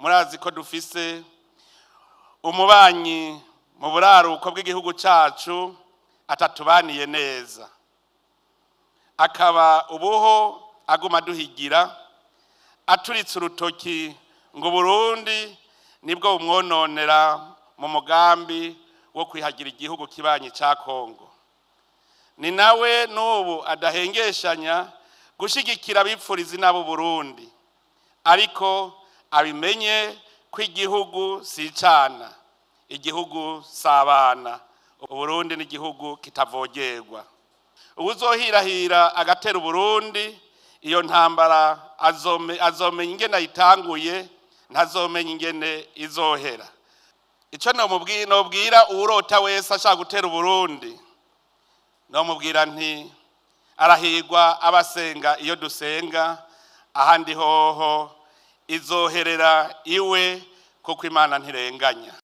murazi ko dufise umubanyi mu buraruko bw'igihugu cacu atatubaniye neza, akaba ubuho aguma duhigira aturitse urutoki ngo Burundi nibwo bumwononera mu mugambi wo kwihagira igihugu kibanyi ca Kongo. Ni nawe n'ubu adahengeshanya gushigikira abipfurizi n'abo Burundi, ariko abimenye ko igihugu si icana, igihugu sabana, Burundi n'igihugu kitavogerwa. Uwuzohirahira agatera Burundi, iyo ntambara azomenya ingene ayitanguye, ntazomenya ingene izohera. Ico nobwira uwurota wese ashaka gutera Burundi, nomubwira nti arahirwa abasenga iyo dusenga, ahandi hoho izoherera iwe kuko Imana ntirenganya.